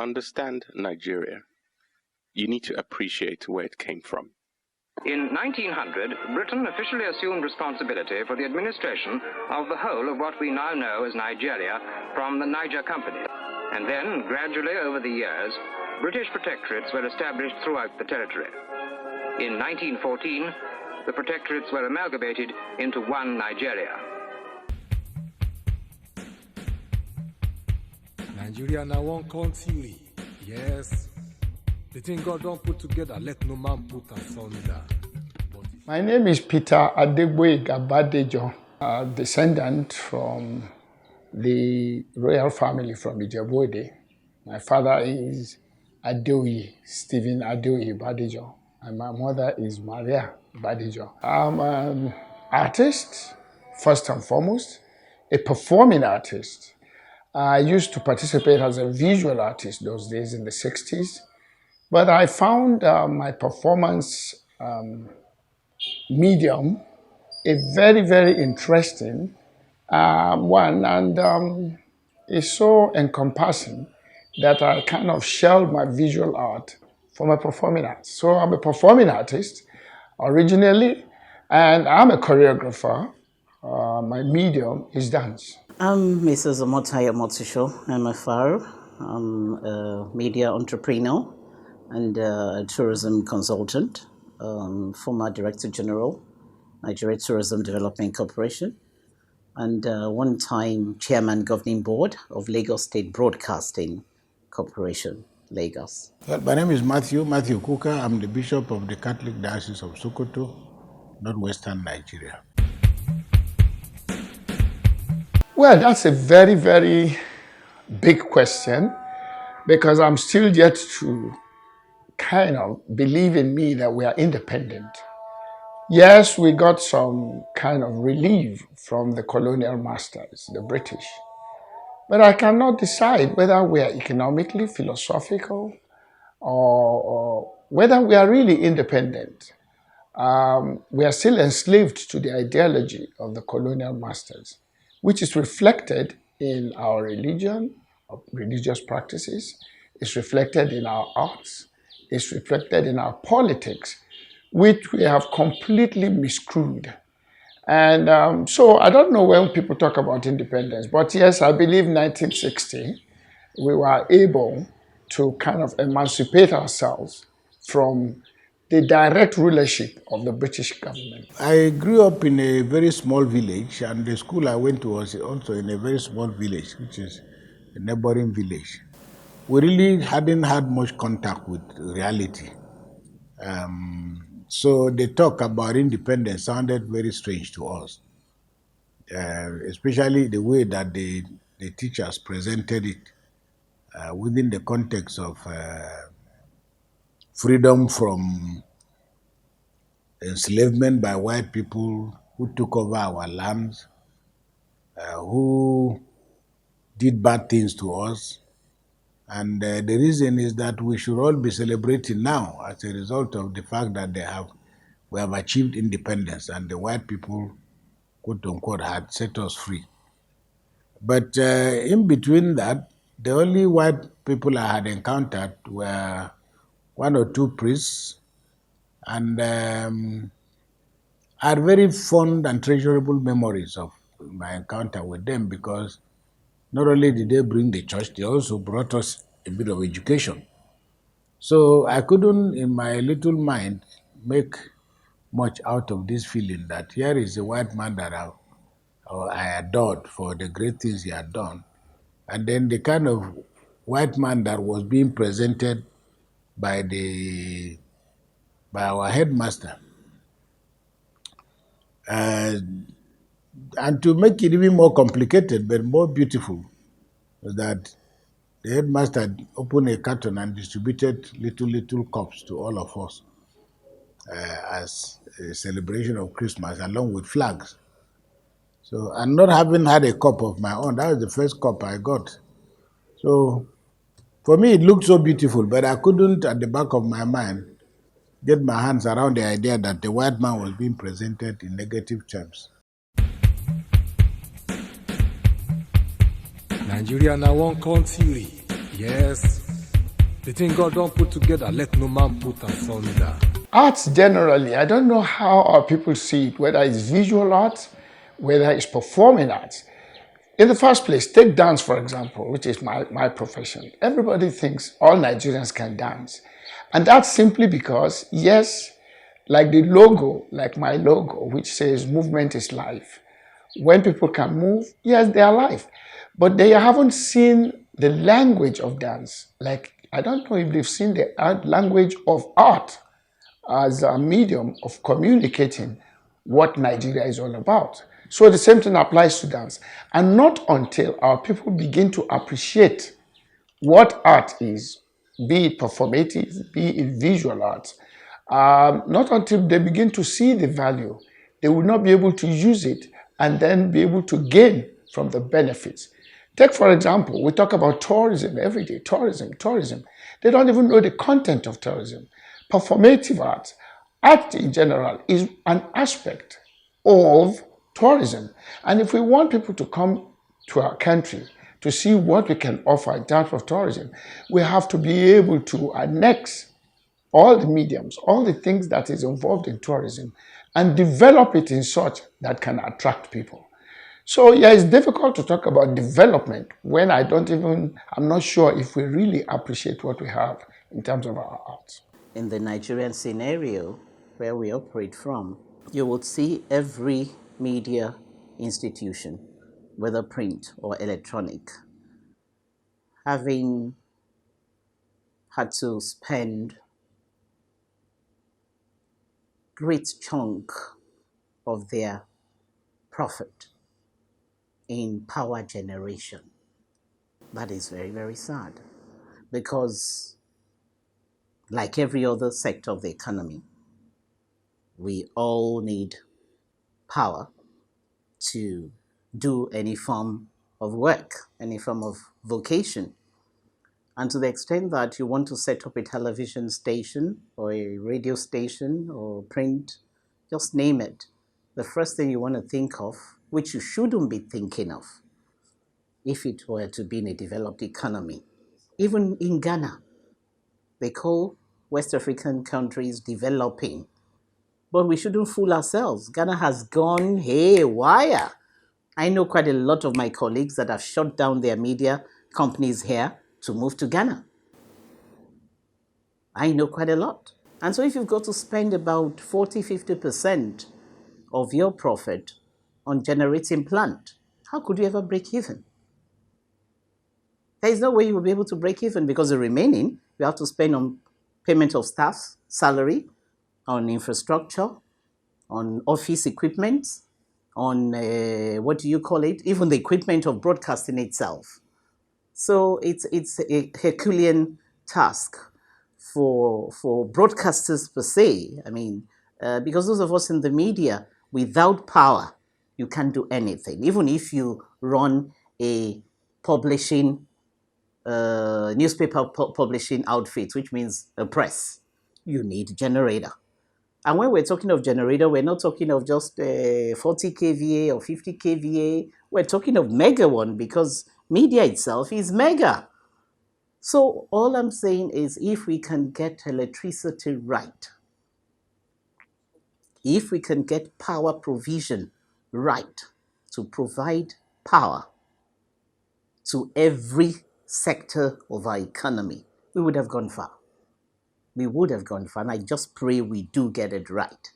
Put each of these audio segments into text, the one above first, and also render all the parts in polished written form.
understand Nigeria, you need to appreciate where it came from. In 1900, Britain officially assumed responsibility for the administration of the whole of what we now know as Nigeria from the Niger Company. And then, gradually over the years, British protectorates were established throughout the territory. In 1914, the protectorates were amalgamated into one Nigeria. Nigeria now one country, yes. The thing God don't put together, let no man put asunder. My name is Peter Adegboyega Badejo, a descendant from the royal family from Ijebu-Ode. My father is Adeoye, Stephen Adeoye Badejo, and my mother is Maria Badejo. I'm an artist, first and foremost, a performing artist. I used to participate as a visual artist those days in the 60s. But I found my performance medium a very, very interesting one, and it's so encompassing that I kind of shelved my visual art for my performing art. So I'm a performing artist originally, and I'm a choreographer. My medium is dance. I'm Mrs. Omotayo Motusho MFR. I'm a media entrepreneur and a tourism consultant, former Director General, Nigeria Tourism Development Corporation, and one-time Chairman Governing Board of Lagos State Broadcasting Corporation, Lagos. Well, my name is Matthew Kuka. I'm the Bishop of the Catholic Diocese of Sokoto, Northwestern Nigeria. Well, that's a very, very big question, because I'm still yet to kind of believe in me that we are independent. Yes, we got some kind of relief from the colonial masters, the British. But I cannot decide whether we are economically, philosophical, or whether we are really independent. We are still enslaved to the ideology of the colonial masters, which is reflected in our religion, our religious practices. It's reflected in our arts. It's reflected in our politics, which we have completely miscrewed. And so I don't know when people talk about independence, but yes, I believe 1960, we were able to kind of emancipate ourselves from the direct rulership of the British government. I grew up in a very small village, and the school I went to was also in a very small village, which is a neighboring village. We really hadn't had much contact with reality. So the talk about independence sounded very strange to us, especially the way that the teachers presented it within the context of freedom from enslavement by white people who took over our lands, who did bad things to us. And the reason is that we should all be celebrating now as a result of the fact that we have achieved independence and the white people, quote unquote, had set us free. But in between that, the only white people I had encountered were one or two priests, and I had very fond and treasurable memories of my encounter with them, because not only did they bring the church, they also brought us a bit of education. So I couldn't, in my little mind, make much out of this feeling that here is a white man that I adored for the great things he had done, and then the kind of white man that was being presented by our headmaster. And to make it even more complicated but more beautiful, was that the headmaster opened a carton and distributed little cups to all of us as a celebration of Christmas, along with flags. So, and not having had a cup of my own, that was the first cup I got. So, for me, it looked so beautiful, but I couldn't, at the back of my mind, get my hands around the idea that the white man was being presented in negative terms. Nigeria now one country, yes. The thing God don't put together, let no man put asunder. Arts generally, I don't know how our people see it, whether it's visual art, whether it's performing arts. In the first place, take dance, for example, which is my profession. Everybody thinks all Nigerians can dance. And that's simply because, yes, like the logo, like my logo, which says movement is life. When people can move, yes, they are alive. But they haven't seen the language of dance. Like, I don't know if they've seen the language of art as a medium of communicating what Nigeria is all about. So the same thing applies to dance. And not until our people begin to appreciate what art is, be it performative, be it visual art, not until they begin to see the value, they will not be able to use it and then be able to gain from the benefits. Take, for example, we talk about tourism every day, tourism. They don't even know the content of tourism. Performative art, art in general, is an aspect of tourism. And if we want people to come to our country to see what we can offer in terms of tourism, we have to be able to annex all the mediums, all the things that is involved in tourism, and develop it in such that can attract people. So yeah, it's difficult to talk about development when I'm not sure if we really appreciate what we have in terms of our arts. In the Nigerian scenario where we operate from, you will see every media institution, whether print or electronic, having had to spend great chunk of their profit in power generation. That is very, very sad, because like every other sector of the economy, we all need power to do any form of work, any form of vocation. And to the extent that you want to set up a television station or a radio station or print, just name it, the first thing you want to think of, which you shouldn't be thinking of if it were to be in a developed economy. Even in Ghana, they call West African countries developing. But we shouldn't fool ourselves. Ghana has gone haywire. I know quite a lot of my colleagues that have shut down their media companies here to move to Ghana. I know quite a lot. And so if you've got to spend about 40-50% of your profit on generating plant, how could you ever break even? There is no way you will be able to break even, because the remaining you have to spend on payment of staff, salary, on infrastructure, on office equipment, on even the equipment of broadcasting itself. So it's a Herculean task for broadcasters per se. I mean, because those of us in the media, without power, you can't do anything. Even if you run a publishing newspaper publishing outfit, which means a press, you need generator. And when we're talking of generator, we're not talking of just 40 kVA or 50 kVA. We're talking of mega one, because media itself is mega. So all I'm saying is, if we can get electricity right, if we can get power provision right, to provide power to every sector of our economy, we would have gone far. We would have gone far. And I just pray we do get it right.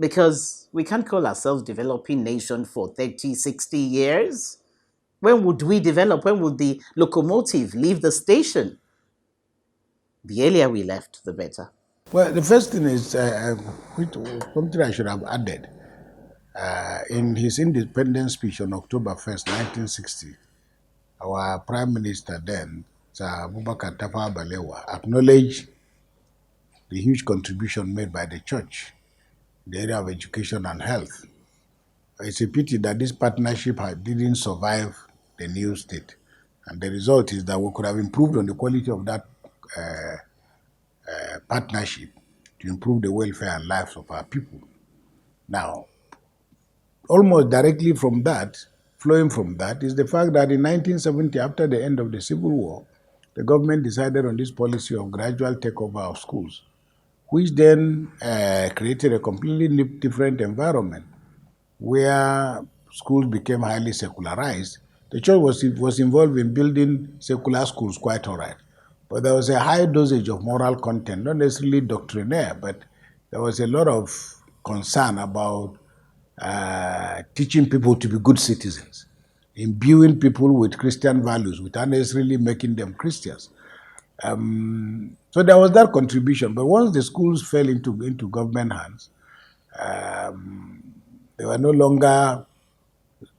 Because we can't call ourselves developing nation for 30, 60 years. When would we develop? When would the locomotive leave the station? The earlier we left, the better. Well, the first thing is something I should have added. In his independence speech on October 1st, 1960, our Prime Minister then, Sir Abubakar Tafawa Balewa, acknowledged the huge contribution made by the church in the area of education and health. It's a pity that this partnership didn't survive the new state. And the result is that we could have improved on the quality of that partnership to improve the welfare and lives of our people. Now, almost directly from that, flowing from that, is the fact that in 1970, after the end of the Civil War, the government decided on this policy of gradual takeover of schools, which then created a completely different environment where schools became highly secularized. The church was involved in building secular schools, quite all right. But there was a high dosage of moral content, not necessarily doctrinaire, but there was a lot of concern about teaching people to be good citizens, imbuing people with Christian values without necessarily making them Christians. So there was that contribution. But once the schools fell into government hands, they were no longer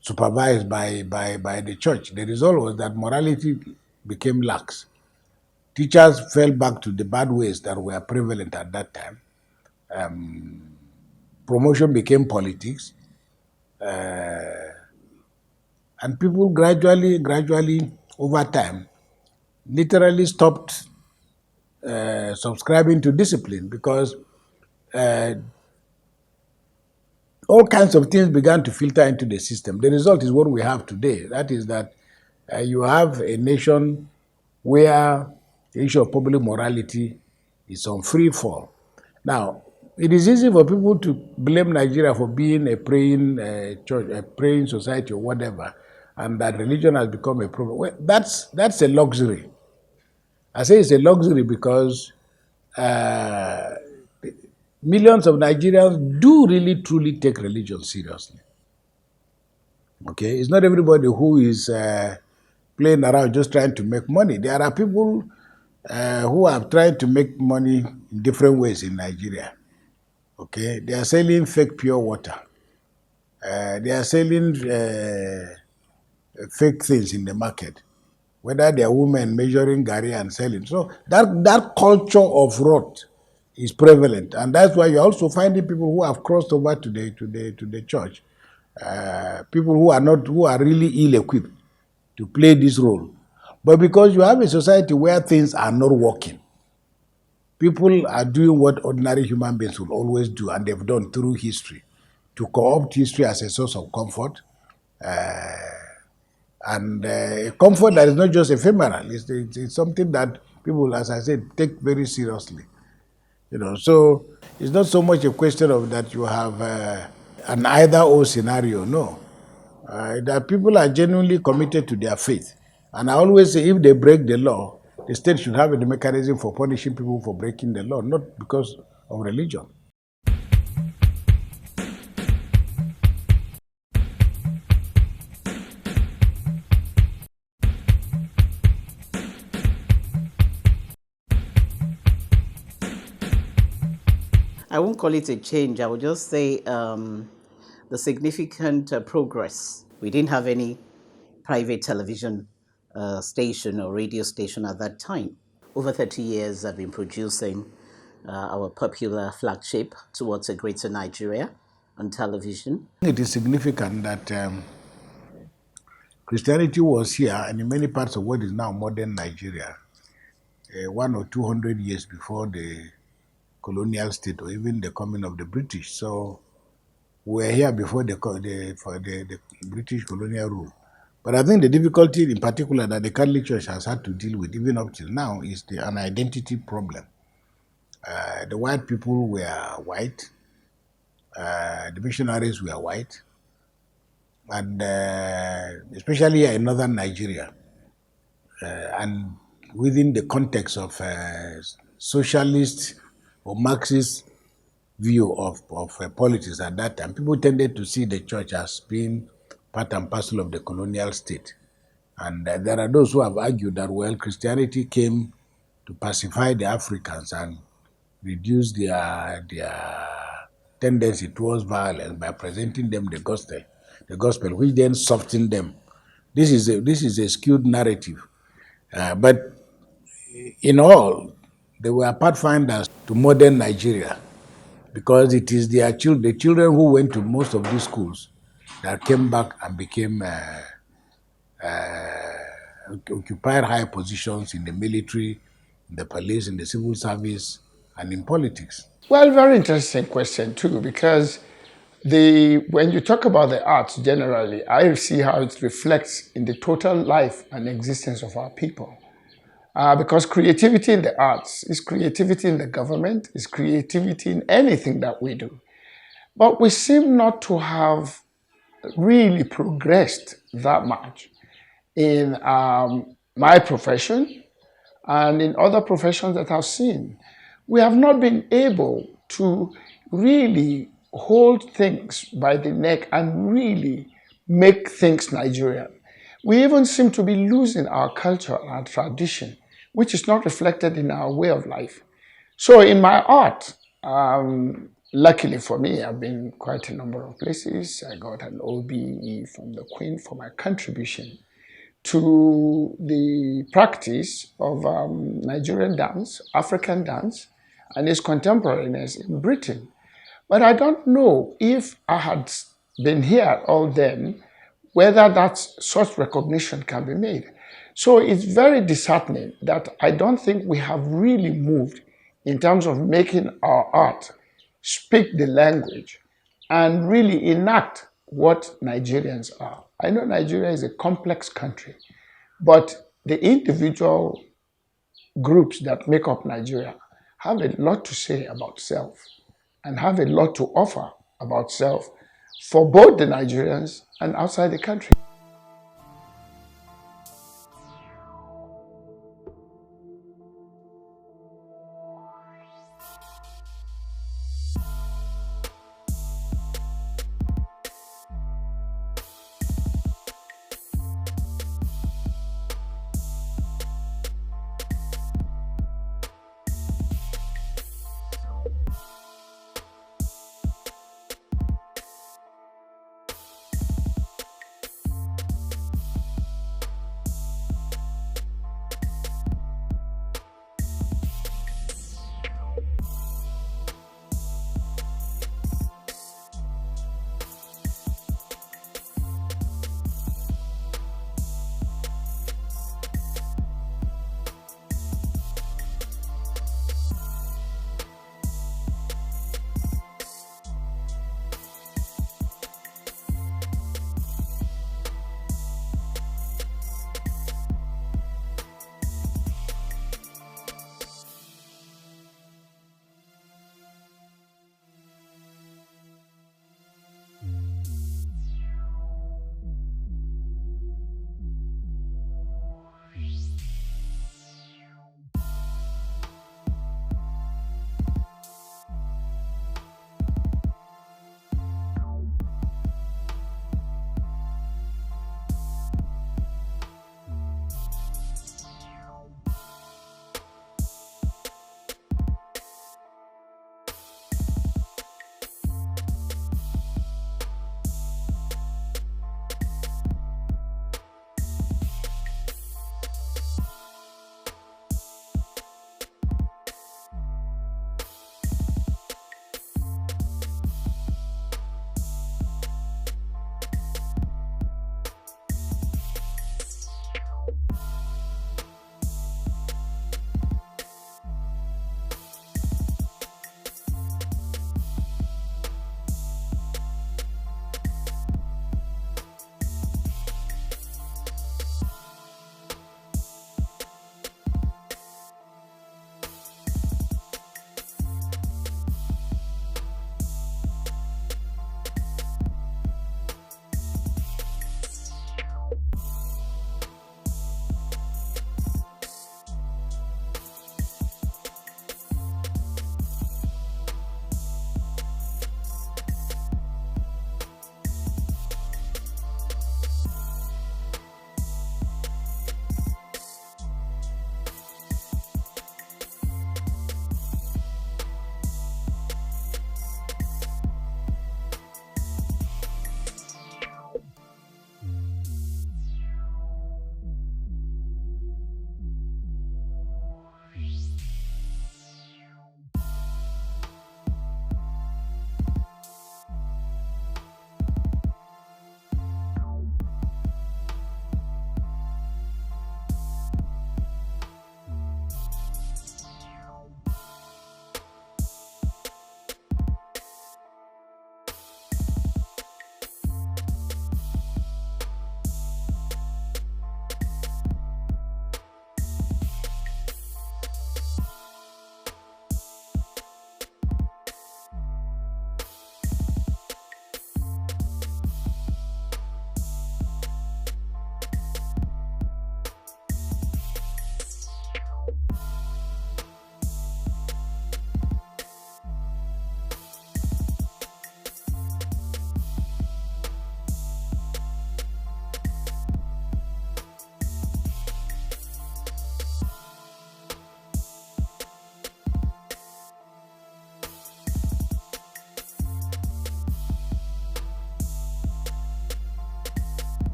supervised by the church. The result was that morality became lax. Teachers fell back to the bad ways that were prevalent at that time. Promotion became politics. And people gradually, over time, literally stopped subscribing to discipline because all kinds of things began to filter into the system. The result is what we have today. That is that you have a nation where the issue of public morality is on free fall. Now, it is easy for people to blame Nigeria for being a praying church, a praying society or whatever, and that religion has become a problem. Well, that's a luxury. I say it's a luxury because millions of Nigerians do really, truly take religion seriously. Okay? It's not everybody who is playing around just trying to make money. There are people who are trying to make money in different ways in Nigeria. Okay? They are selling fake pure water. They are selling fake things in the market, whether they are women measuring gari and selling. So that culture of rot is prevalent, and that's why you're also finding people who have crossed over to the church, people who are really ill-equipped to play this role. But because you have a society where things are not working, people are doing what ordinary human beings will always do, and they've done through history, to co-opt history as a source of comfort, and comfort that is not just ephemeral. It's something that people, as I said, take very seriously. So it's not so much a question of that you have an either-or scenario. No, that people are genuinely committed to their faith, and I always say, if they break the law, the state should have a mechanism for punishing people for breaking the law, not because of religion. I won't call it a change. I would just say the significant progress. We didn't have any private television station or radio station at that time. Over 30 years, I've been producing our popular flagship, Towards a Greater Nigeria, on television. It is significant that Christianity was here, and in many parts of what is now modern Nigeria, 100 or 200 years before the colonial state or even the coming of the British. So we were here before the British colonial rule. But I think the difficulty in particular that the Catholic Church has had to deal with even up till now is an identity problem. The white people were white, the missionaries were white, and especially here in northern Nigeria, and within the context of socialist or Marxist view of politics at that time, people tended to see the church as being part and parcel of the colonial state. And there are those who have argued that, well, Christianity came to pacify the Africans and reduce their tendency towards violence by presenting them the gospel, which then softened them. This is a skewed narrative. But in all, they were pathfinders to modern Nigeria, because it is the children who went to most of these schools that came back and became occupied high positions in the military, in the police, in the civil service, and in politics. Well, very interesting question too, because when you talk about the arts generally, I see how it reflects in the total life and existence of our people. Because creativity in the arts is creativity in the government, is creativity in anything that we do. But we seem not to have really progressed that much in my profession and in other professions that I've seen. We have not been able to really hold things by the neck and really make things Nigerian. We even seem to be losing our culture and our tradition, which is not reflected in our way of life. So in my art, luckily for me, I've been quite a number of places. I got an OBE from the Queen for my contribution to the practice of Nigerian dance, African dance, and its contemporaneous in Britain. But I don't know if I had been here all then, whether that such recognition can be made. So it's very disheartening that I don't think we have really moved in terms of making our art speak the language and really enact what Nigerians are. I know Nigeria is a complex country, but the individual groups that make up Nigeria have a lot to say about self and have a lot to offer about self for both the Nigerians and outside the country.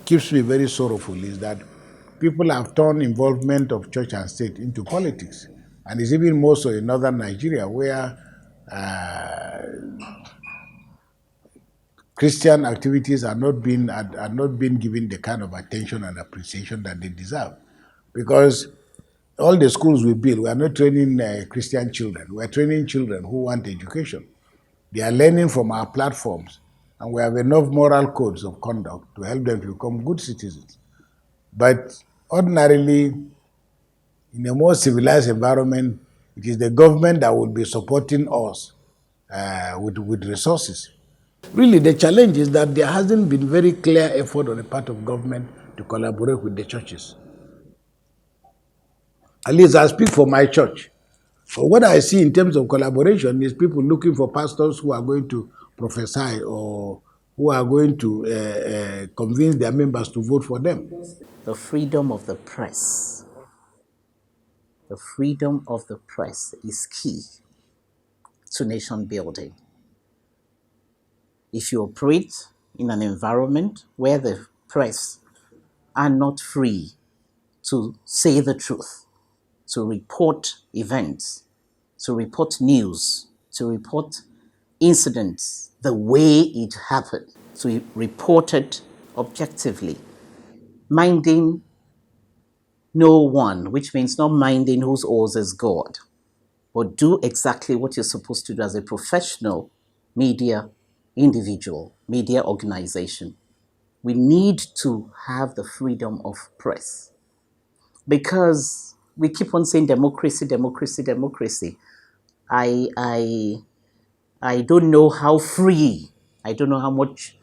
keeps me very sorrowful is that people have turned involvement of church and state into politics. And it's even more so in northern Nigeria, where Christian activities are not being given the kind of attention and appreciation that they deserve. Because all the schools we build, we are not training Christian children. We are training children who want education. They are learning from our platforms, and we have enough moral codes of conduct to help them to become good citizens. But ordinarily, in a more civilized environment, it is the government that will be supporting us with resources. Really, the challenge is that there hasn't been very clear effort on the part of government to collaborate with the churches. At least I speak for my church. So what I see in terms of collaboration is people looking for pastors who are going to prophesy or who are going to convince their members to vote for them. The freedom of the press. The freedom of the press is key to nation building. If you operate in an environment where the press are not free to say the truth, to report events, to report news, to report incidents the way it happened, to report it objectively, minding no one, which means not minding whose oars is God, but do exactly what you're supposed to do as a professional media individual, media organization. We need to have the freedom of press, because we keep on saying democracy, democracy, democracy. I don't know how free, I don't know how much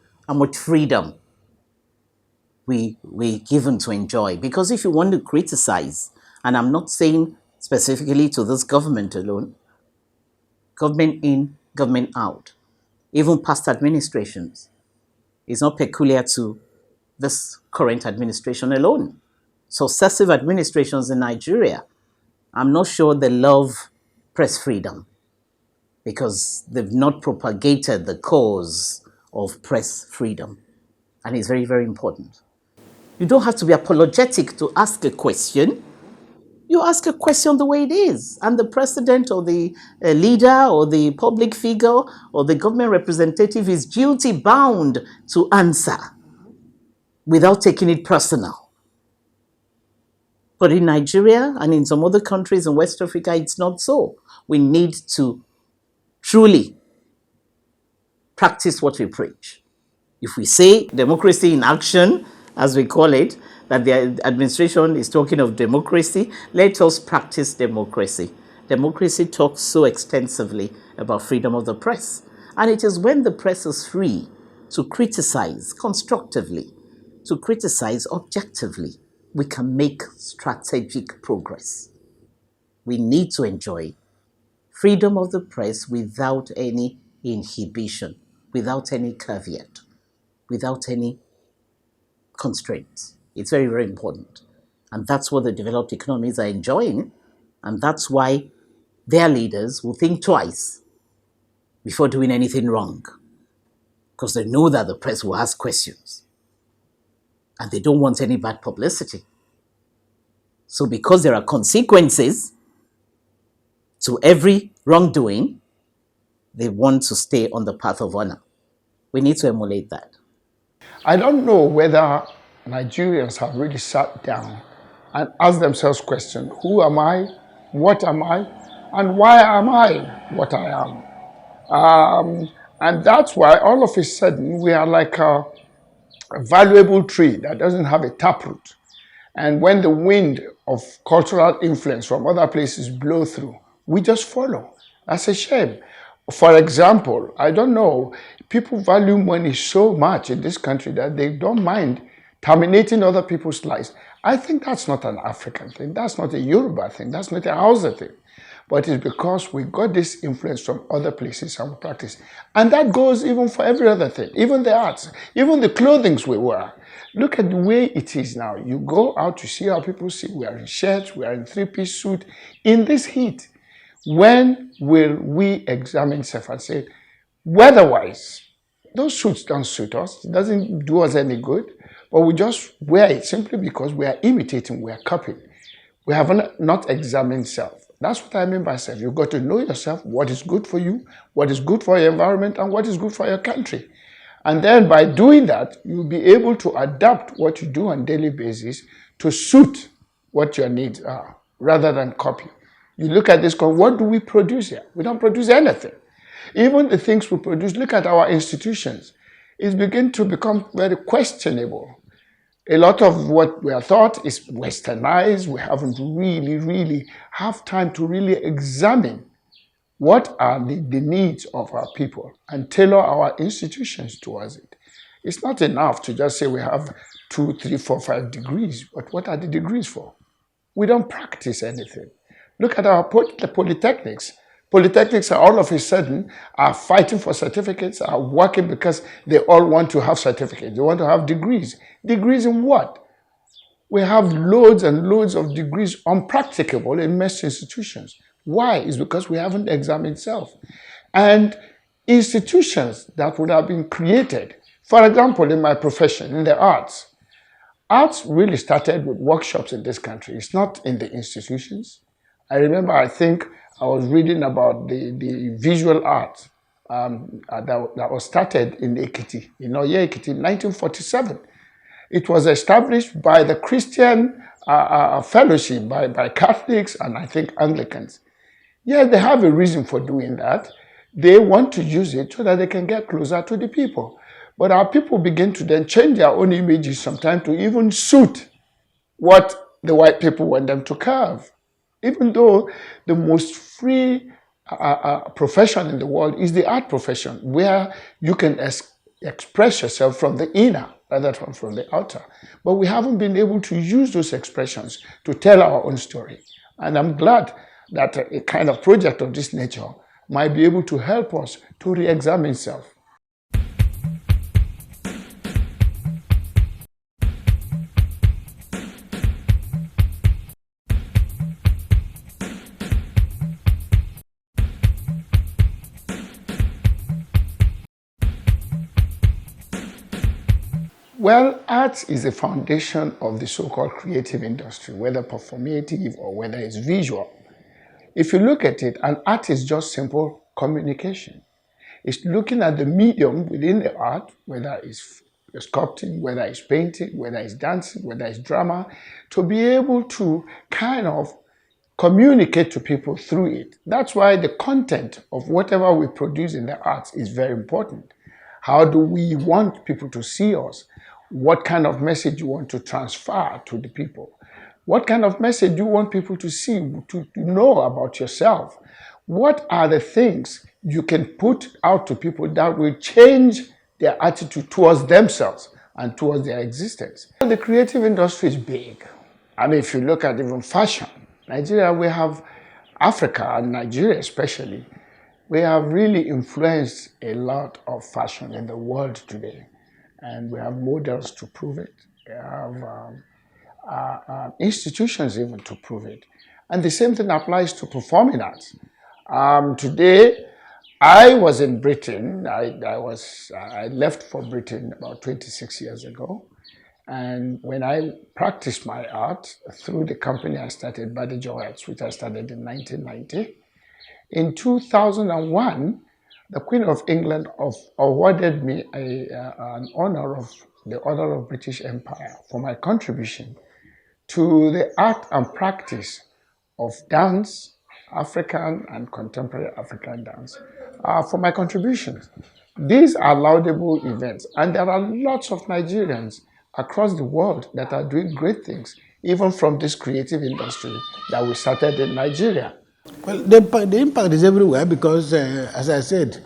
freedom we're given to enjoy. Because if you want to criticize, and I'm not saying specifically to this government alone, government in, government out, even past administrations, is not peculiar to this current administration alone. Successive administrations in Nigeria, I'm not sure they love press freedom because they've not propagated the cause of press freedom. And it's very, very important. You don't have to be apologetic to ask a question. You ask a question the way it is. And the president or the leader or the public figure or the government representative is duty bound to answer without taking it personal. But in Nigeria and in some other countries in West Africa, it's not so. We need to truly practice what we preach. If we say democracy in action, as we call it, that the administration is talking of democracy, let us practice democracy. Democracy talks so extensively about freedom of the press. And it is when the press is free to criticize constructively, to criticize objectively, we can make strategic progress. We need to enjoy freedom of the press without any inhibition, without any caveat, without any constraints. It's very, very important. And that's what the developed economies are enjoying. And that's why their leaders will think twice before doing anything wrong, because they know that the press will ask questions. And they don't want any bad publicity. So because there are consequences to every wrongdoing, they want to stay on the path of honor. We need to emulate that. I don't know whether Nigerians have really sat down and asked themselves questions: who am I? What am I? And why am I what I am? And that's why all of a sudden we are like a valuable tree that doesn't have a taproot. And when the wind of cultural influence from other places blow through, we just follow. That's a shame. For example, I don't know, people value money so much in this country that they don't mind terminating other people's lives. I think that's not an African thing. That's not a Yoruba thing. That's not a Hausa thing. But it's because we got this influence from other places and we practice. And that goes even for every other thing, even the arts, even the clothing we wear. Look at the way it is now. You go out to see how people see. We are in shirts, we are in three-piece suit in this heat. When will we examine self and say, weather-wise, those suits don't suit us. It doesn't do us any good. But we just wear it simply because we are imitating, we are copying. We have not examined self. That's what I mean by self. You've got to know yourself, what is good for you, what is good for your environment, and what is good for your country. And then by doing that, you'll be able to adapt what you do on a daily basis to suit what your needs are, rather than copy. You look at this, what do we produce here? We don't produce anything. Even the things we produce, look at our institutions. It's beginning to become very questionable. A lot of what we are taught is westernized. We haven't really have time to really examine what are the needs of our people and tailor our institutions towards it. It's not enough to just say we have 2, 3, 4, 5 degrees, but what are the degrees for? We don't practice anything. Look at our polytechnics. Polytechnics are all of a sudden are fighting for certificates, are working because they all want to have certificates. They want to have degrees. Degrees in what? We have loads and loads of degrees unpracticable in most institutions. Why? It's because we haven't examined self. And institutions that would have been created, for example, in my profession, in the arts, arts really started with workshops in this country. It's not in the institutions. I remember, I think I was reading about the visual art that was started in Ekiti, in Oye Ekiti, in 1947. It was established by the Christian fellowship, by Catholics and I think Anglicans. Yeah, they have a reason for doing that. They want to use it so that they can get closer to the people. But our people begin to then change their own images sometimes to even suit what the white people want them to carve. Even though the most free profession in the world is the art profession, where you can express yourself from the inner rather than from the outer. But we haven't been able to use those expressions to tell our own story. And I'm glad that a kind of project of this nature might be able to help us to re-examine self. Well, art is a foundation of the so-called creative industry, whether performative or whether it's visual. If you look at it, an art is just simple communication. It's looking at the medium within the art, whether it's sculpting, whether it's painting, whether it's dancing, whether it's drama, to be able to kind of communicate to people through it. That's why the content of whatever we produce in the arts is very important. How do we want people to see us? What kind of message you want to transfer to the people? What kind of message do you want people to see, to know about yourself? What are the things you can put out to people that will change their attitude towards themselves and towards their existence? The creative industry is big. I mean, if you look at even fashion, Nigeria, we have Africa and Nigeria especially, we have really influenced a lot of fashion in the world today. And we have models to prove it. We have institutions even to prove it. And the same thing applies to performing arts. Today, I was in Britain. I left for Britain about 26 years ago. And when I practiced my art through the company I started, Badijo Arts, which I started in 1990, in 2001, the Queen of England awarded me an honor of the Order of British Empire for my contribution to the art and practice of dance, African and contemporary African dance, for my contributions. These are laudable events, and there are lots of Nigerians across the world that are doing great things, even from this creative industry that we started in Nigeria. Well, the impact is everywhere because, as I said,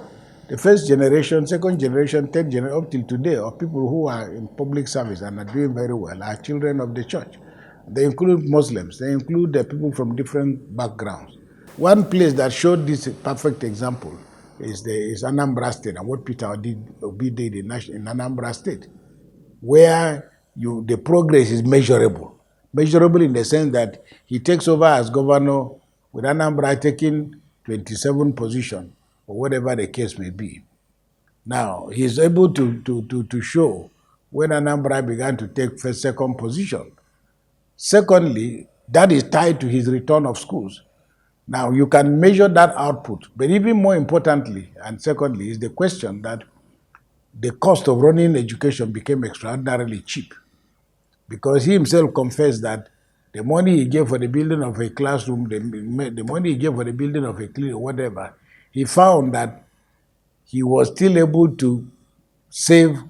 the first generation, second generation, third generation, up till today, of people who are in public service and are doing very well are children of the church. They include Muslims. They include people from different backgrounds. One place that showed this perfect example is Anambra State, and what Peter Obi did in Anambra State, where the progress is measurable. Measurable in the sense that he takes over as governor with Anambra taking 27 position, or whatever the case may be. Now, he's able to show when Anambra began to take first, second position. Secondly, that is tied to his return of schools. Now, you can measure that output, but even more importantly, and secondly, is the question that the cost of running education became extraordinarily cheap, because he himself confessed that the money he gave for the building of a classroom, the money he gave for the building of a clinic, whatever, he found that he was still able to save,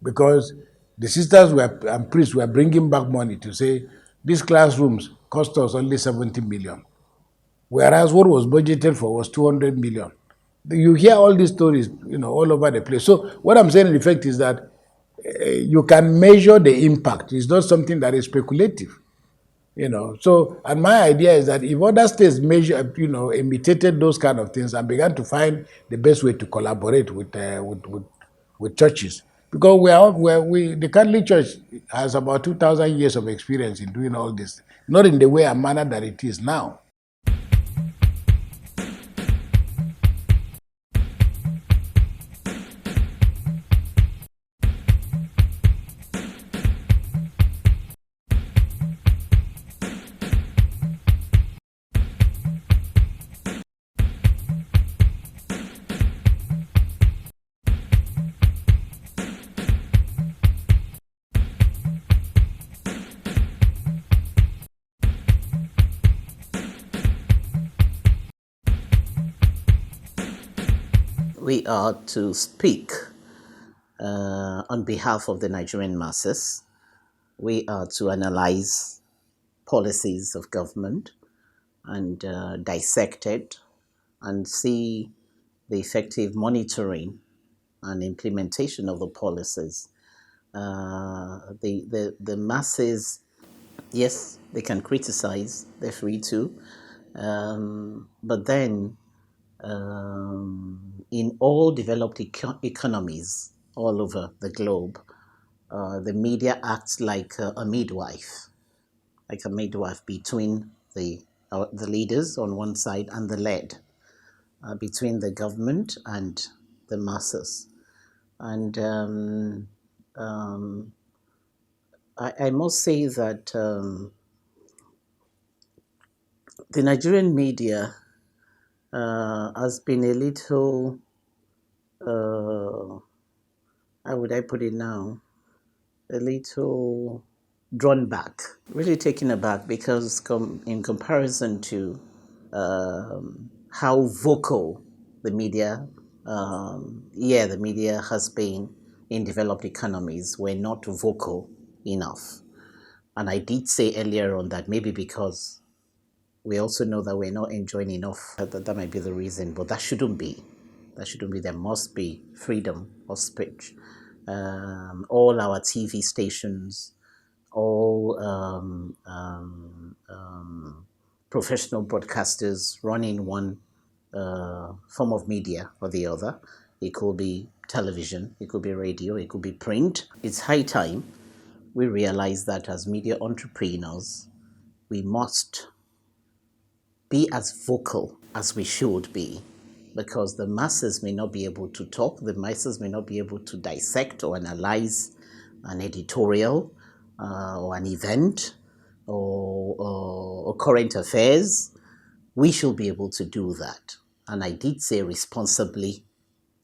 because the sisters and priests were bringing back money to say, these classrooms cost us only 70 million, whereas what was budgeted for was 200 million. You hear all these stories, all over the place. So what I'm saying in effect is that you can measure the impact. It's not something that is speculative. So, and my idea is that if other states imitated those kind of things and began to find the best way to collaborate with churches, because the Catholic Church has about 2,000 years of experience in doing all this, not in the way and manner that it is now. We are to speak on behalf of the Nigerian masses. We are to analyze policies of government and dissect it and see the effective monitoring and implementation of the policies. The masses, yes, they can criticize, they're free to, but then in all developed economies all over the globe, the media acts like a midwife between the leaders on one side and the led, between the government and the masses. And I must say that the Nigerian media has been a little, how would I put it now, a little drawn back, really taken aback, because in comparison to how vocal the media, the media has been in developed economies, we're not vocal enough. And I did say earlier on that maybe because we also know that we're not enjoying enough. That might be the reason, but that shouldn't be. There must be freedom of speech. All our TV stations, all professional broadcasters running one form of media or the other. It could be television, it could be radio, it could be print. It's high time we realize that as media entrepreneurs, we must be as vocal as we should be, because the masses may not be able to talk, the masses may not be able to dissect or analyze an editorial or an event or current affairs. We should be able to do that. And I did say responsibly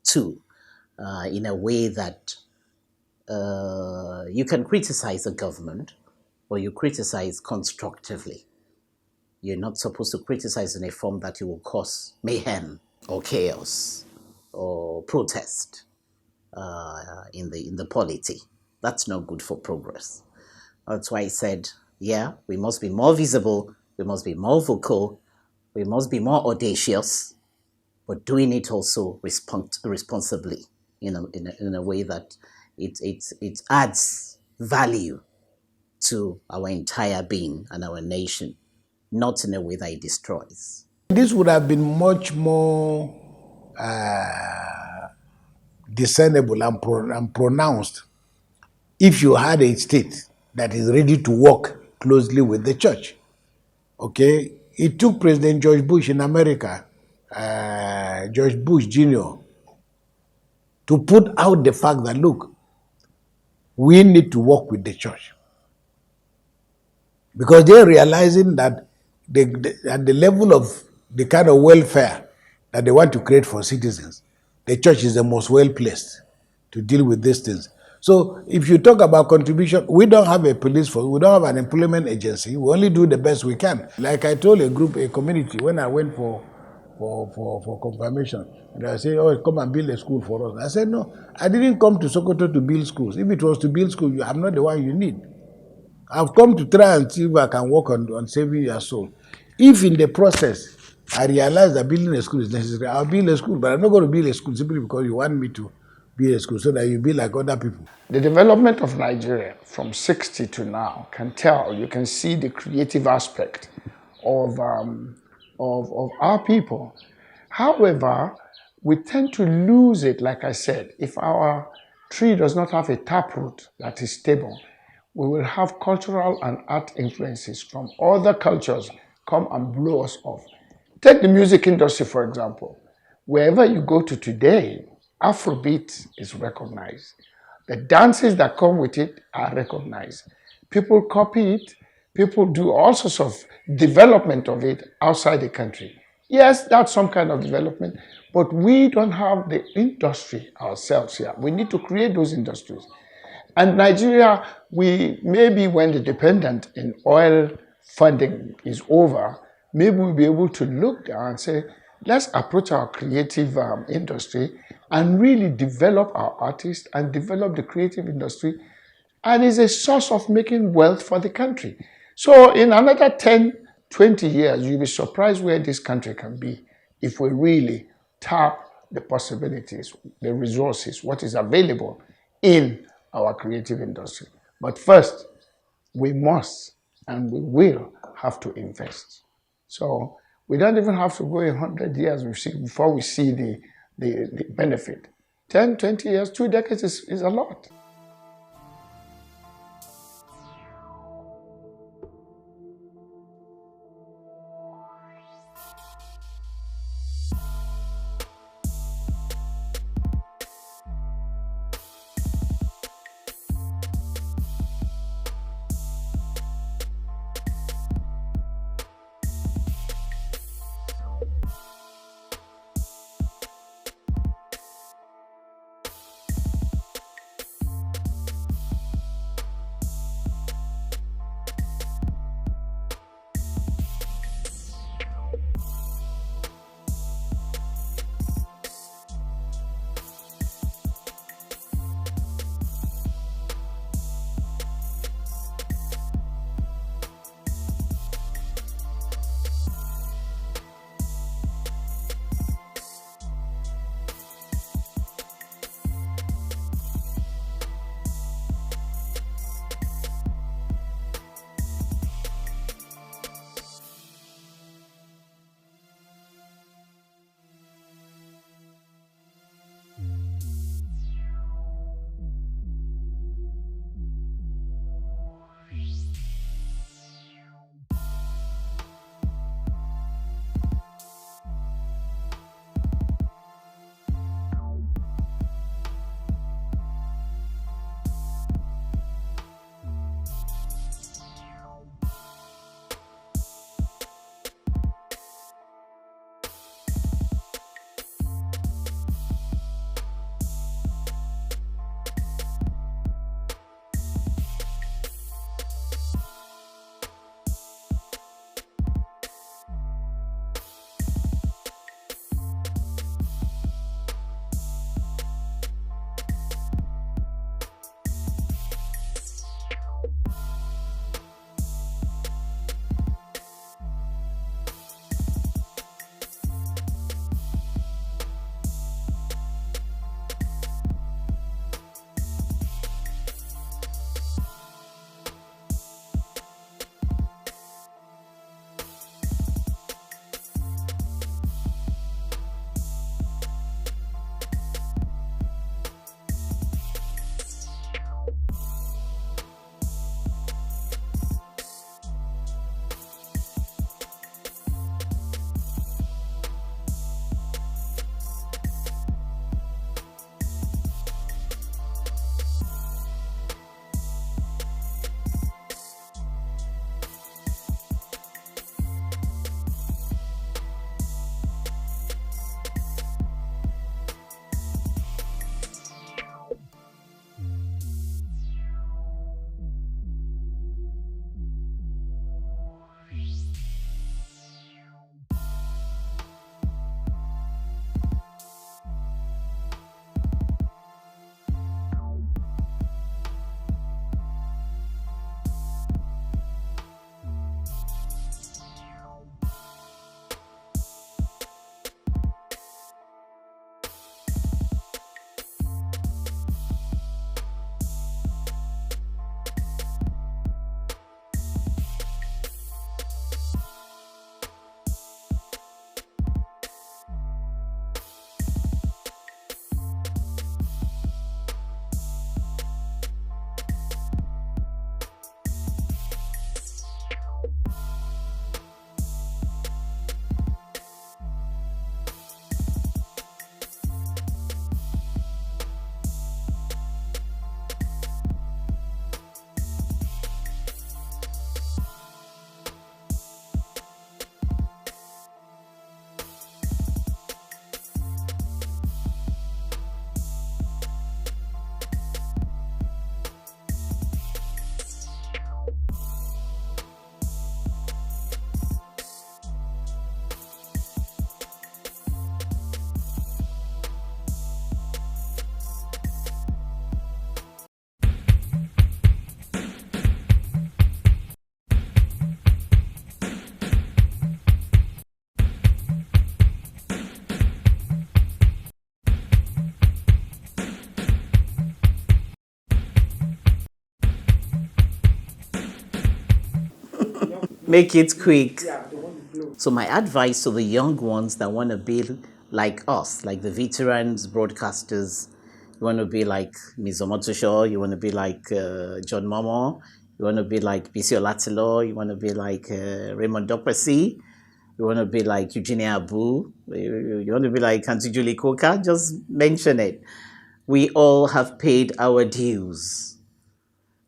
too, in a way that you can criticize the government, or you criticize constructively. You're not supposed to criticize in a form that you will cause mayhem or chaos or protest in the polity. That's not good for progress. That's why I said, we must be more visible, we must be more vocal, we must be more audacious, but doing it also responsibly, in a way that it adds value to our entire being and our nation, not in a way that it destroys. This would have been much more discernible and pronounced if you had a state that is ready to work closely with the church. Okay? It took President George Bush in America, George Bush Jr., to put out the fact that, look, we need to work with the church. Because they're realizing that at the level of the kind of welfare that they want to create for citizens, the church is the most well placed to deal with these things. So if you talk about contribution, we don't have a police force, we don't have an employment agency, we only do the best we can. Like I told a community when I went for confirmation, and I said, oh, come and build a school for us. I said, no, I didn't come to Sokoto to build schools. If it was to build schools, I'm not the one you need. I've come to try and see if I can work on saving your soul. If in the process I realize that building a school is necessary, I'll build a school, but I'm not going to build a school simply because you want me to build a school so that you be like other people. The development of Nigeria from 60 to now can tell, you can see the creative aspect of our people. However, we tend to lose it, like I said, if our tree does not have a taproot that is stable. We will have cultural and art influences from other cultures come and blow us off. Take the music industry, for example. Wherever you go to today, Afrobeat is recognized. The dances that come with it are recognized. People copy it. People do all sorts of development of it outside the country. Yes, that's some kind of development, but we don't have the industry ourselves here. We need to create those industries. And Nigeria, maybe when the dependent in oil funding is over, maybe we'll be able to look down and say, let's approach our creative industry and really develop our artists and develop the creative industry. And it's a source of making wealth for the country. So in another 10, 20 years, you'll be surprised where this country can be if we really tap the possibilities, the resources, what is available in our creative industry. But first, we must and we will have to invest. So we don't even have to go 100 years before we see the benefit. 10, 20 years, 2 decades is a lot. Make it quick. So my advice to the young ones that want to be like us, like the veterans, broadcasters, you want to be like Ms. Omotosho, you want to be like John Momo, you want to be like Bisi Olatilo, you want to be like Raymond Dopresi, you want to be like Eugenia Abu, you want to be like Auntie Julie Coca, just mention it. We all have paid our dues.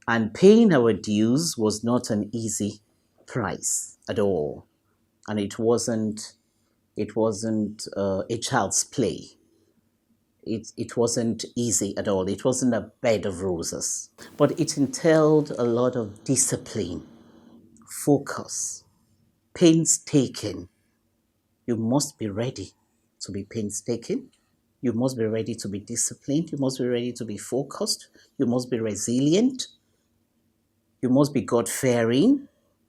And paying our dues was not an easy price at all. And it wasn't a child's play. It wasn't easy at all. It wasn't a bed of roses. But it entailed a lot of discipline, focus, painstaking. You must be ready to be painstaking. You must be ready to be disciplined. You must be ready to be focused. You must be resilient. You must be God-fearing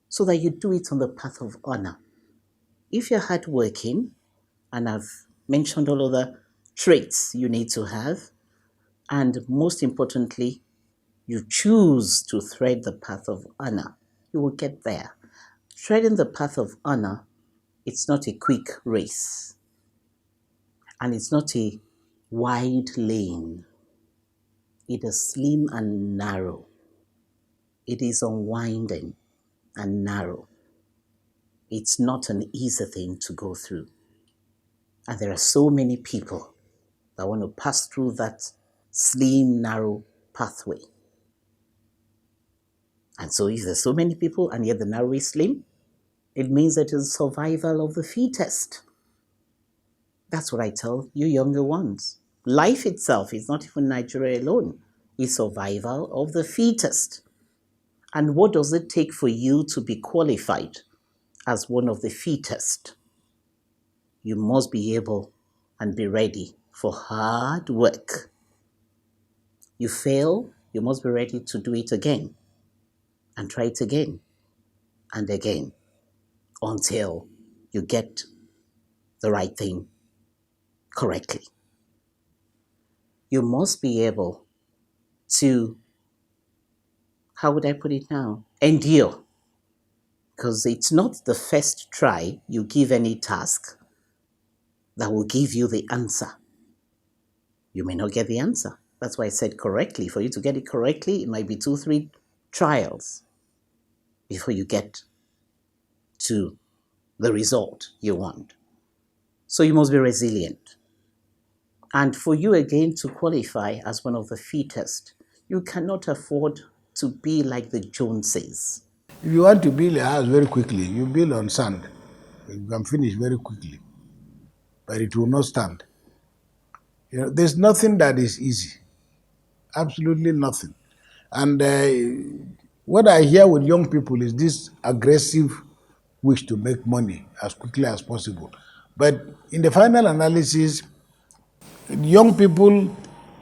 so that you do it on the path of honor. If you're hardworking, and I've mentioned all other traits you need to have, and most importantly, you choose to thread the path of honor, you will get there. Treading the path of honor, it's not a quick race, and it's not a wide lane. It is slim and narrow. It is unwinding and narrow. It's not an easy thing to go through. And there are so many people that want to pass through that slim, narrow pathway. And so if there's so many people and yet the narrow is slim, it means that it's survival of the fittest. That's what I tell you younger ones. Life itself is not even Nigeria alone. It's survival of the fittest. And what does it take for you to be qualified as one of the fittest? You must be able and be ready for hard work. You fail, you must be ready to do it again and try it again and again until you get the right thing correctly. You must be able to, how would I put it now? Endure. Because it's not the first try you give any task that will give you the answer. You may not get the answer. That's why I said correctly. For you to get it correctly, it might be 2-3 trials before you get to the result you want. So you must be resilient. And for you again to qualify as one of the fittest, you cannot afford to be like the Joneses. If you want to build a house very quickly, you build on sand. You can finish very quickly, but it will not stand. You know, there's nothing that is easy. Absolutely nothing. And what I hear with young people is this aggressive wish to make money as quickly as possible. But in the final analysis, young people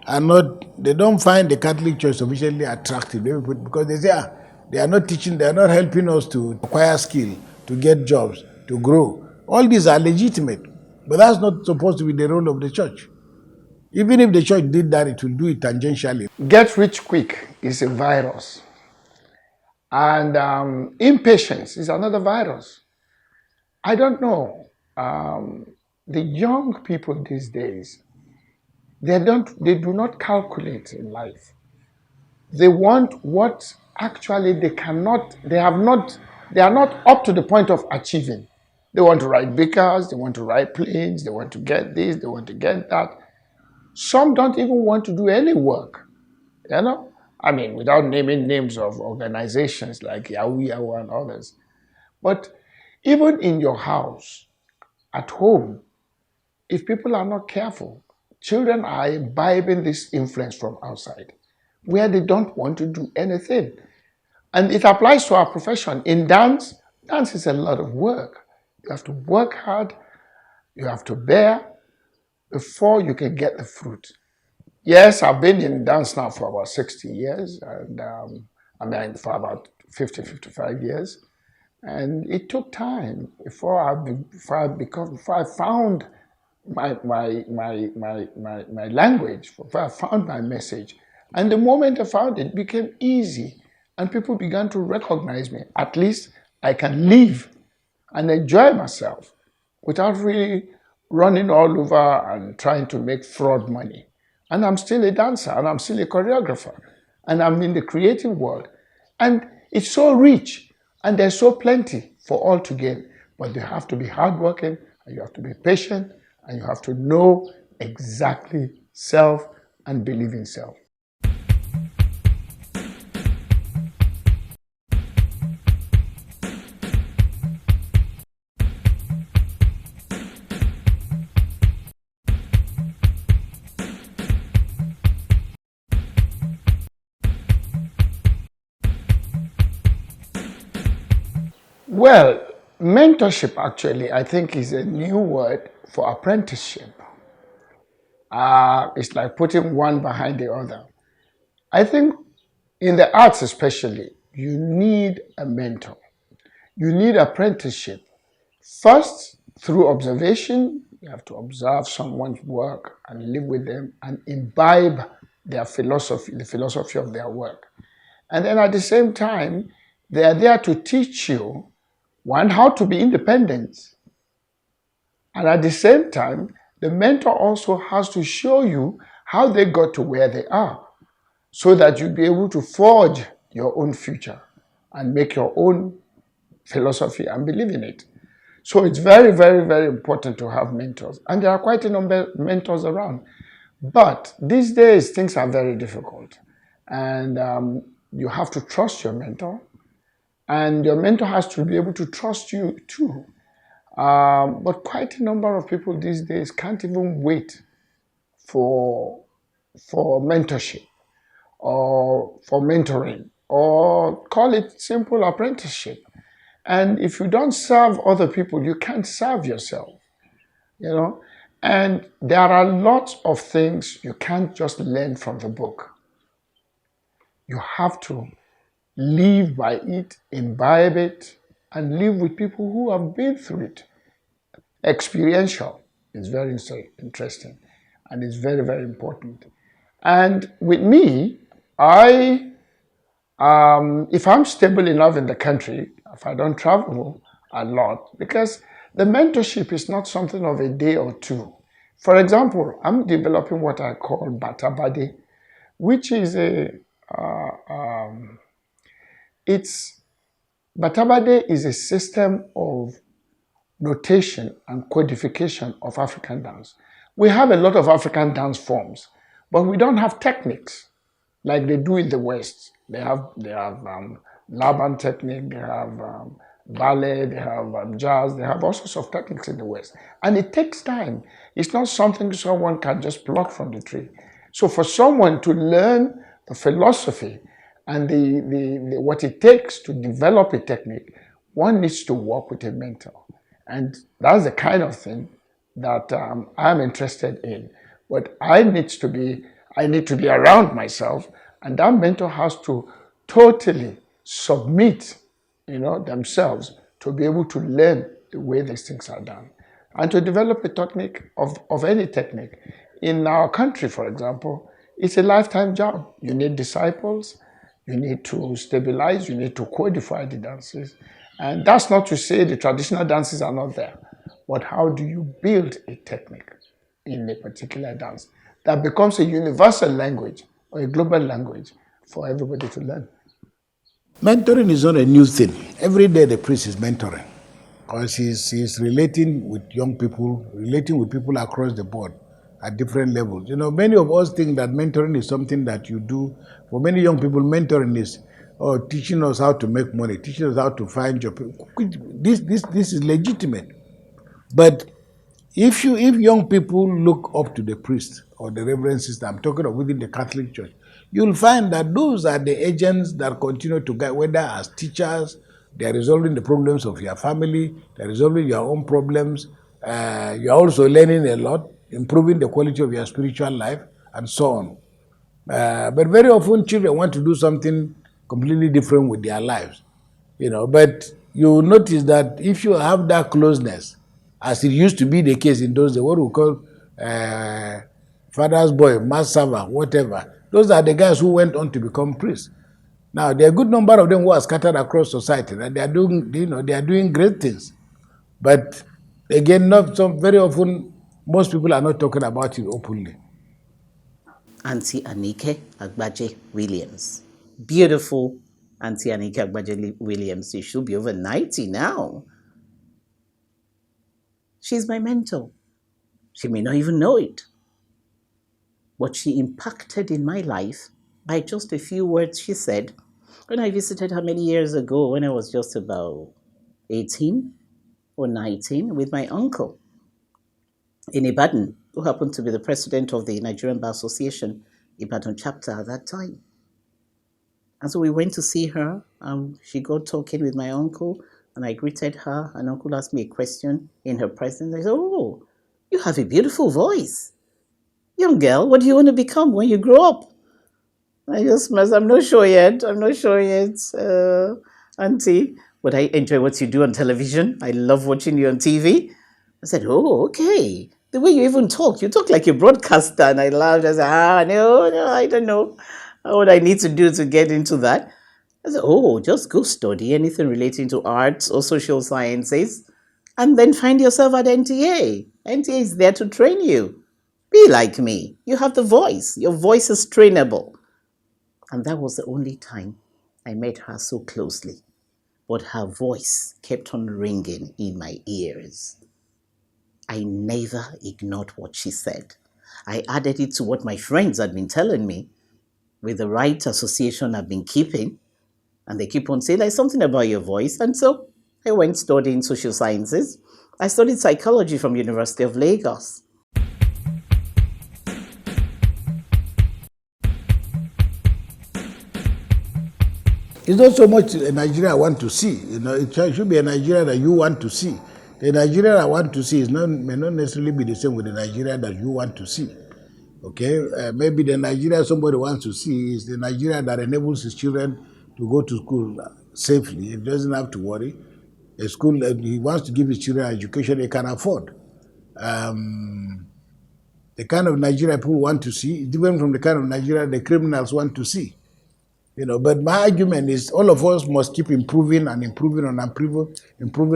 are not, they don't find the Catholic Church sufficiently attractive because they say, they are not teaching, they are not helping us to acquire skill, to get jobs, to grow. All these are legitimate, but that's not supposed to be the role of the church. Even if the church did that, it will do it tangentially. Get rich quick is a virus. And impatience is another virus. I don't know. The young people these days, they do not calculate in life. They want what actually they are not up to the point of achieving. They want to ride big cars, they want to ride planes, they want to get this, they want to get that. Some don't even want to do any work, you know? I mean, without naming names of organizations like Yahoo and others. But even in your house, at home, if people are not careful, children are imbibing this influence from outside, where they don't want to do anything. And it applies to our profession. In dance is a lot of work. You have to work hard, you have to bear before you can get the fruit. Yes, I've been in dance now for about 60 years, and for about 50, 55 years. And it took time before I found my language, before I found my message. And the moment I found it, it became easy. And people began to recognize me. At least I can live and enjoy myself without really running all over and trying to make fraud money. And I'm still a dancer, and I'm still a choreographer, and I'm in the creative world. And it's so rich, and there's so plenty for all to gain. But you have to be hardworking, and you have to be patient, and you have to know exactly self and believe in self. Well, mentorship actually, I think, is a new word for apprenticeship. It's like putting one behind the other. I think in the arts especially, you need a mentor. You need apprenticeship. First, through observation, you have to observe someone's work and live with them and imbibe their philosophy, the philosophy of their work. And then at the same time, they are there to teach you, one, how to be independent. And at the same time, the mentor also has to show you how they got to where they are, so that you'll be able to forge your own future and make your own philosophy and believe in it. So it's very, very, very important to have mentors. And there are quite a number of mentors around. But these days, things are very difficult. And you have to trust your mentor. And your mentor has to be able to trust you too. But quite a number of people these days can't even wait for mentorship or for mentoring, or call it simple apprenticeship. And if you don't serve other people, you can't serve yourself, you know. And there are lots of things you can't just learn from the book. You have to live by it, imbibe it, and live with people who have been through it. Experiential is very interesting, and it's very, very important. And with me, if I'm stable enough in the country, if I don't travel a lot, because the mentorship is not something of a day or two. For example, I'm developing what I call Batabade, which is Batabade is a system of notation and codification of African dance. We have a lot of African dance forms, but we don't have techniques like they do in the West. They have Laban technique, they have ballet, they have jazz, they have all sorts of techniques in the West. And it takes time. It's not something someone can just pluck from the tree. So for someone to learn the philosophy and what it takes to develop a technique, one needs to work with a mentor. And that's the kind of thing that I'm interested in. But I need to be around myself, and that mentor has to totally submit, themselves to be able to learn the way these things are done. And to develop a technique of any technique. In our country, for example, it's a lifetime job. You need disciples, you need to stabilize, you need to codify the dances. And that's not to say the traditional dances are not there, but how do you build a technique in a particular dance that becomes a universal language or a global language for everybody to learn? Mentoring is not a new thing. Every day the priest is mentoring, because he's relating with young people, relating with people across the board at different levels. Many of us think that mentoring is something that you do. For many young people, mentoring is teaching us how to make money, teaching us how to find jobs. This is legitimate. But if young people look up to the priest or the reverend sister, I'm talking of within the Catholic Church, you'll find that those are the agents that continue to guide, whether as teachers, they are resolving the problems of your family, they're resolving your own problems, you're also learning a lot, improving the quality of your spiritual life, and so on. But very often children want to do something completely different with their lives, But you notice that if you have that closeness, as it used to be the case in those days, what we call father's boy, mass servant, whatever, those are the guys who went on to become priests. Now, there are a good number of them who are scattered across society, and they are doing, they are doing great things. But again, not so very often, most people are not talking about it openly. Auntie Anike Agbaje Williams. Beautiful Auntie Anike Agbaje Williams. She should be over 90 now. She's my mentor. She may not even know it. What she impacted in my life by just a few words she said when I visited her many years ago, when I was just about 18 or 19, with my uncle in Ibadan, who happened to be the president of the Nigerian Bar Association Ibadan chapter at that time. And so we went to see her. She got talking with my uncle, and I greeted her. And uncle asked me a question in her presence. I said, "Oh, you have a beautiful voice. Young girl, what do you want to become when you grow up?" I just smiled. I'm not sure yet, Auntie. But I enjoy what you do on television. I love watching you on TV. I said, "Oh, okay. The way you even talk, you talk like a broadcaster." And I laughed. I said, no, I don't know what I need to do to get into that. I said, "Oh, just go study anything relating to arts or social sciences, and then find yourself at NTA. NTA is there to train you. Be like me. You have the voice. Your voice is trainable." And that was the only time I met her so closely. But her voice kept on ringing in my ears. I never ignored what she said. I added it to what my friends had been telling me with the right association I've been keeping. And they keep on saying, "There's something about your voice." And so I went studying social sciences. I studied psychology from University of Lagos. It's not so much a Nigeria I want to see. It should be a Nigeria that you want to see. The Nigeria I want to see may not necessarily be the same with the Nigeria that you want to see. Okay, maybe the Nigeria somebody wants to see is the Nigeria that enables his children to go to school safely. He doesn't have to worry. A school that he wants to give his children education he can afford. The kind of Nigeria people want to see is different from the kind of Nigeria the criminals want to see. But my argument is all of us must keep improving and improving on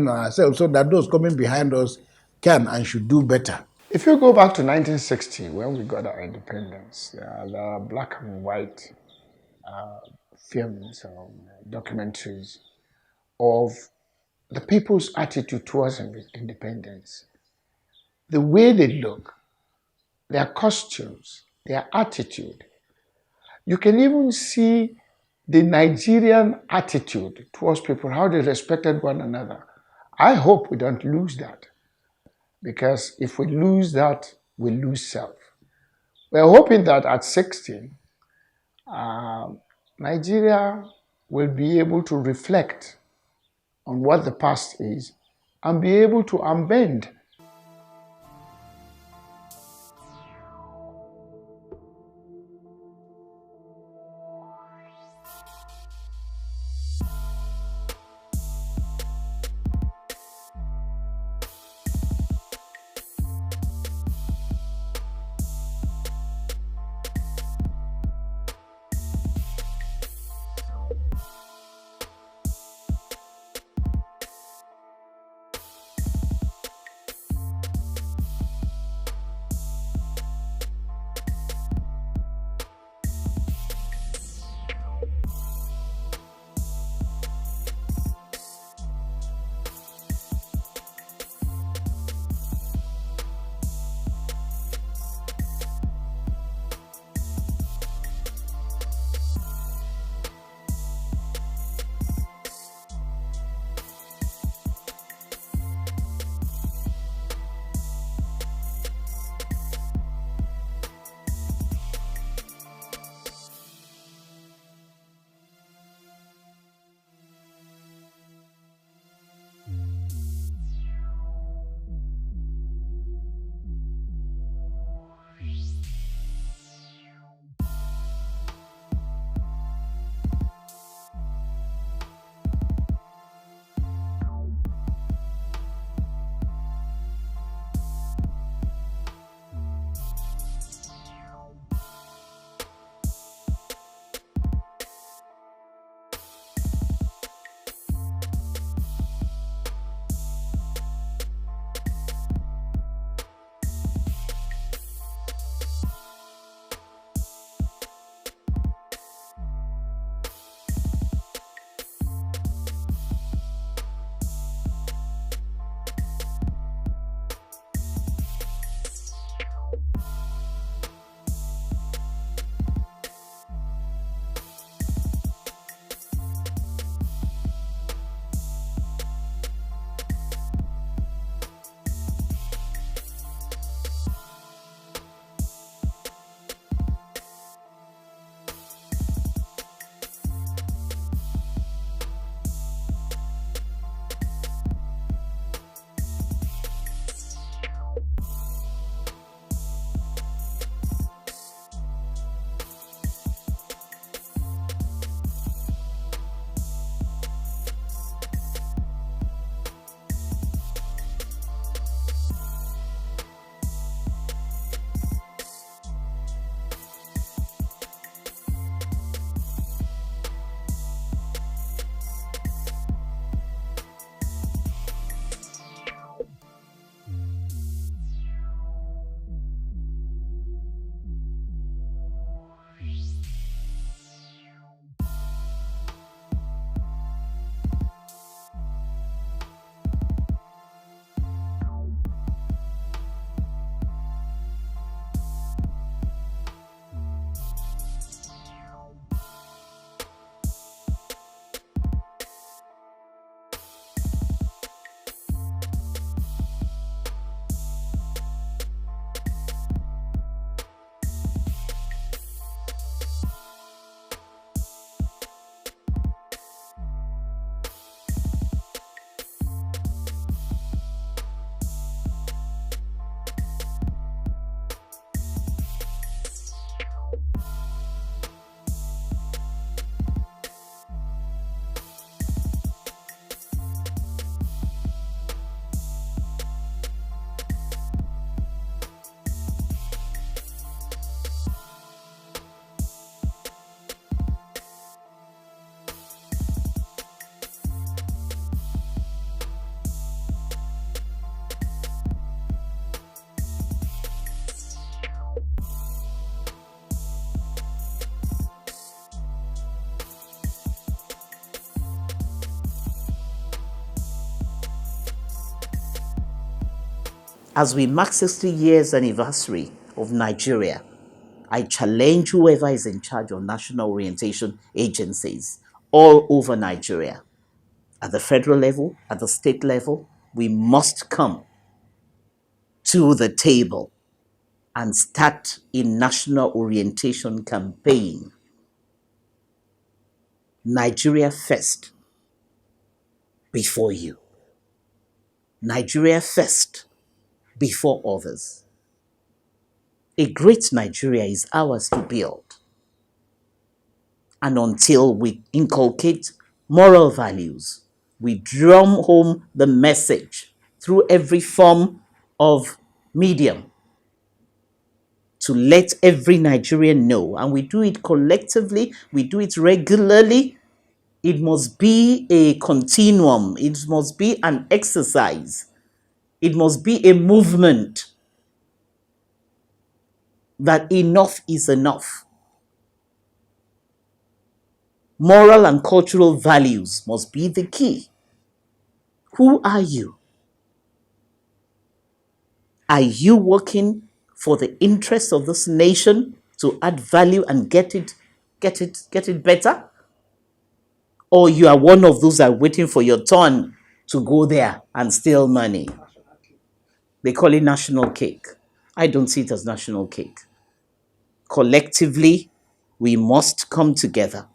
ourselves so that those coming behind us can and should do better. If you go back to 1960, when we got our independence, there are black and white films, documentaries of the people's attitude towards independence. The way they look, their costumes, their attitude. You can even see the Nigerian attitude towards people, how they respected one another. I hope we don't lose that, because if we lose that, we lose self. We're hoping that at 16, Nigeria will be able to reflect on what the past is and be able to amend. as we mark 60 years anniversary of Nigeria, I challenge whoever is in charge of national orientation agencies all over Nigeria, at the federal level, at the state level, we must come to the table and start a national orientation campaign. Nigeria first before you. Nigeria first before others. A great Nigeria is ours to build. And until we inculcate moral values, we drum home the message through every form of medium to let every Nigerian know, and we do it collectively, we do it regularly. It must be a continuum, it must be an exercise, it must be a movement that enough is enough. Moral and cultural values must be the key. Who are you? Are you working for the interests of this nation to add value and get it better? Or you are one of those that are waiting for your turn to go there and steal money? They call it national cake. I don't see it as national cake. Collectively, we must come together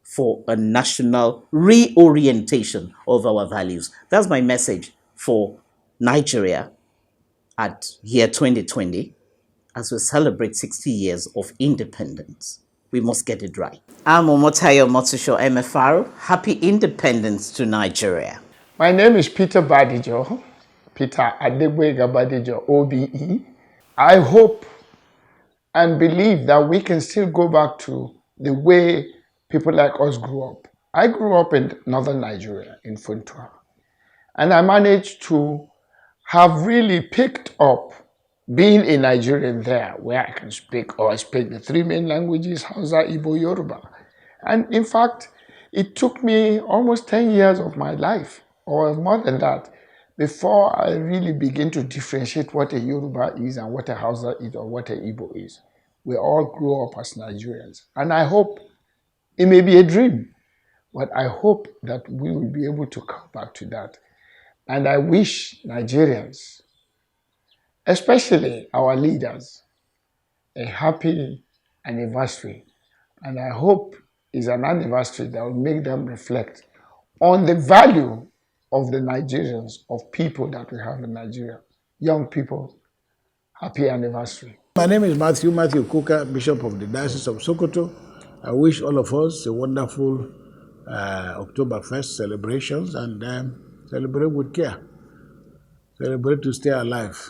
for a national reorientation of our values. That's my message for Nigeria at year 2020 as we celebrate 60 years of independence. We must get it right. I'm Omotayo Motosho, MFR. Happy independence to Nigeria. My name is Peter Badijo, Peter Adegboyega Badijo, OBE. I hope and believe that we can still go back to the way people like us grew up. I grew up in northern Nigeria, in Funtua, and I managed to have really picked up being a Nigerian there, where I can speak the three main languages, Hausa, Igbo, Yoruba. And in fact, it took me almost 10 years of my life, or more than that, before I really begin to differentiate what a Yoruba is and what a Hausa is or what a Igbo is. We all grew up as Nigerians. And I hope, it may be a dream, but I hope that we will be able to come back to that. And I wish Nigerians, especially our leaders, a happy anniversary. And I hope it's an anniversary that will make them reflect on the value of the Nigerians, of people that we have in Nigeria. Young people, happy anniversary. My name is Matthew Kuka, Bishop of the Diocese of Sokoto. I wish all of us a wonderful October 1st celebrations, and celebrate with care. Celebrate to stay alive.